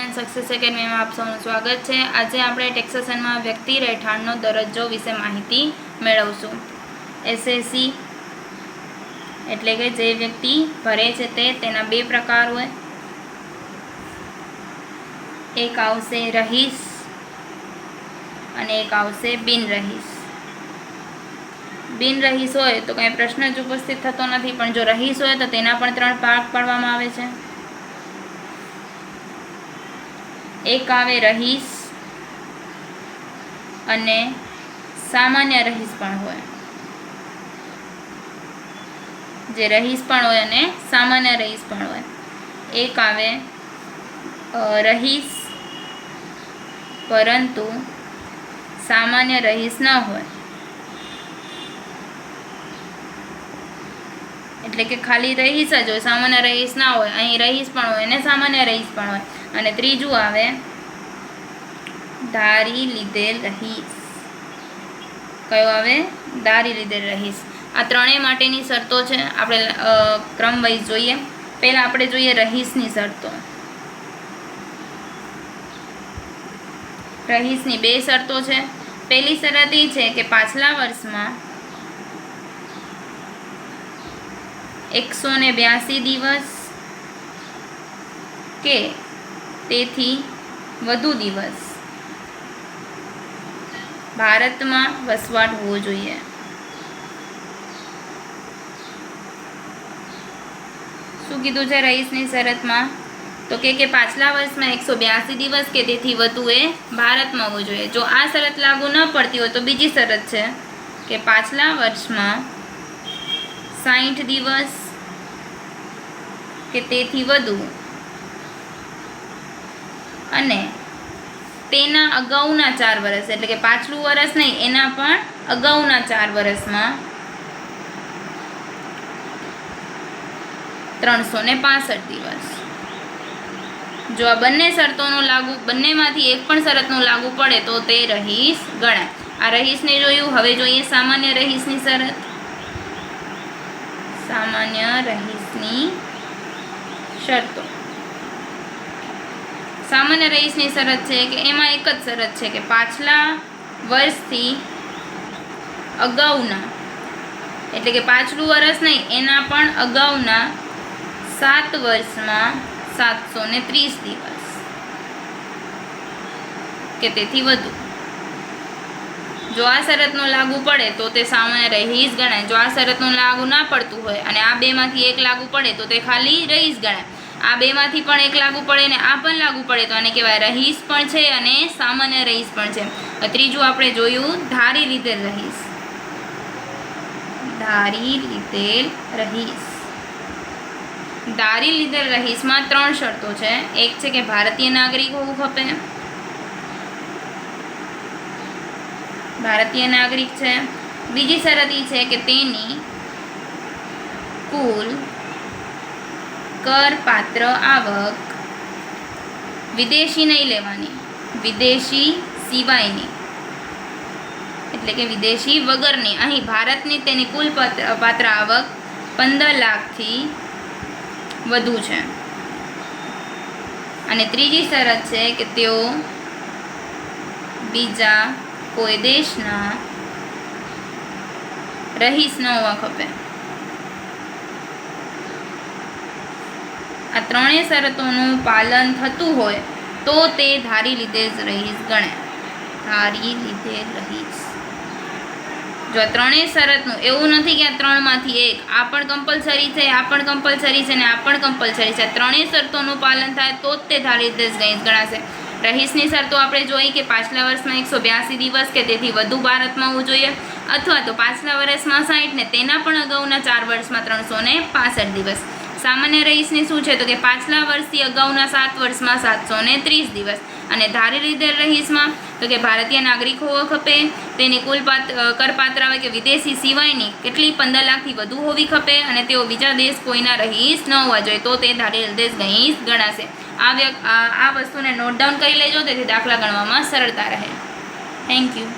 And success એકેડમીમાં આપ સૌનું સ્વાગત છે। આજે આપણે ટેક્સેશનમાં વ્યક્તિ રહેઠાણનો દરજ્જો વિશે માહિતી મેળવશું। એસએસસી એટલે કે જે વ્યક્તિ ભરે છે તેના બે પ્રકાર હોય। એક આવશે રહીશ અને એક આવશે બિનરહીશ। બિનરહીશ હોય તો કંઈ પ્રશ્ન જ ઉપસ્થિત થતો નથી, પણ જો રહીશ હોય તો તેના પણ 3 ભાગ પાડવામાં આવે છે। એક આવે રહીશ અને સામાન્ય રહીશ પણ હોય, જે રહીશ પણ હોય અને સામાન્ય રહીશ પણ હોય। એક આવે રહીશ પરંતુ સામાન્ય રહીશ ન હોય, એટલે કે ખાલી રહીશ જ હોય, સામાન્ય રહીશ ના હોય। અહીં રહીશ પણ હોય અને સામાન્ય રહીશ પણ હોય। અને ત્રીજું આવે ધારી લીધેલ રહીશ। કયો આવે? ધારી લીધેલ રહીશ। આ ત્રણેય માટેની શરતો છે, આપણે ક્રમ વાઇઝ જોઈએ। પહેલાં આપણે જોઈએ રહીશની શરતો। રહીશની 2 શરતો છે। પહેલી શરત એ છે કે પાછલા વર્ષમાં 182 દિવસ કે તેથી વધુ દિવસ ભારતમાં વસવાટ હોવો જોઈએ। શું કીધું છે રહીશની શરતમાં? તો કે પાછલા વર્ષમાં 182 દિવસ કે તેથી વધુ એ ભારતમાં હોવું જોઈએ। જો આ શરત લાગુ ન પડતી હોય તો બીજી શરત છે કે પાછલા વર્ષમાં 60 દિવસ કે તેથી વધુ અને તેના અગાઉના 4 વર્ષ, એટલે કે પાછલું વર્ષ નહીં, એના પણ અગાઉના 4 વર્ષમાં 365 દિવસ। જો આ બંને શરતોનો લાગુ, બંનેમાંથી એક પણ શરતનો લાગુ પડે તો તે રહીશ ગણાય। આ રહીશને જોયું। હવે જોઈએ સામાન્ય રહીશની શરત। સામાન્ય રહીશની શરતો। સામાન્ય રહીશની શરત છે કે એમાં એક જ શરત છે કે પાછલા વર્ષથી અગાઉના, એટલે કે પાછલું વર્ષ નહીં, એના પણ અગાઉના 7 વર્ષમાં 730 દિવસ કે તેથી વધુ। જો આ શરતનો લાગુ પડે તો તે સામાન્ય રહીશ ગણાય। જો આ શરતનું લાગુ ના પડતું હોય અને આ બેમાંથી એક લાગુ પડે તો તે ખાલી રહીશ ગણાય। આ બેમાંથી પણ એક લાગુ પડે ને આ પણ લાગુ પડે તો આને કહેવાય રહીશ પણ છે અને સામાન્ય રહીશ પણ છે। ત્રીજું આપણે જોયું ધારી લીધેલ રહીશ। ધારી લીધેલ રહીશ। ધારી લીધેલ રહીશમાં 3 શરતો છે। એક છે કે ભારતીય નાગરિક હોવું ખપે, ભારતીય નાગરિક છે। બીજી શરત એ છે કે તેની કુલ કરપાત્ર આવક વિદેશી નહીં લેવાની, વિદેશી સિવાયની, એટલે કે વિદેશી વગરની। અહીં ભારતની તેની કુલ પાત્ર આવક 15 લાખથી વધુ છે। અને ત્રીજી શરત છે કે તેઓ બીજા કોઈ દેશના રહીશ ન હોવા ખપે। આ ત્રણેય શરતોનું પાલન થતું હોય તો તે ધારી લીધેલ રહીશ ગણાય। ધારી લીધેલ રહીશ। જો આ ત્રણેય શરતનું એવું નથી કે આ 3માંથી એક, આ પણ કમ્પલસરી છે, આ પણ કમ્પલસરી છે અને આ પણ કમ્પલસરી છે, ત્રણેય શરતોનું પાલન થાય તો જ તે ધારી લીધેલ રહીશ ગણાશે। રહીશની શરતો આપણે જોઈ કે પાછલા વર્ષમાં 182 દિવસ કે તેથી વધુ ભારતમાં હોવું જોઈએ, અથવા તો પાછલા વર્ષમાં 60 ને તેના પણ અગાઉના 4 વર્ષમાં 365 દિવસ। સામાન્ય રહીશની શું છે? તો કે પાછલા વર્ષથી અગાઉના 7 વર્ષમાં 730 દિવસ। અને ધારી લીધેલ રહીશમાં તો કે ભારતીય નાગરિક હોવો ખપે, તેની કુલ કરપાત્ર આવે કે વિદેશી સિવાયની કેટલી 15 લાખથી વધુ હોવી ખપે અને તેઓ બીજા દેશ કોઈના રહીશ ન હોવા જોઈએ તો તે ધારી લીધેલ રહીશ ગણાશે। આ વસ્તુને નોટ ડાઉન કરી લેજો, તેથી દાખલા ગણવામાં સરળતા રહે। Thank you.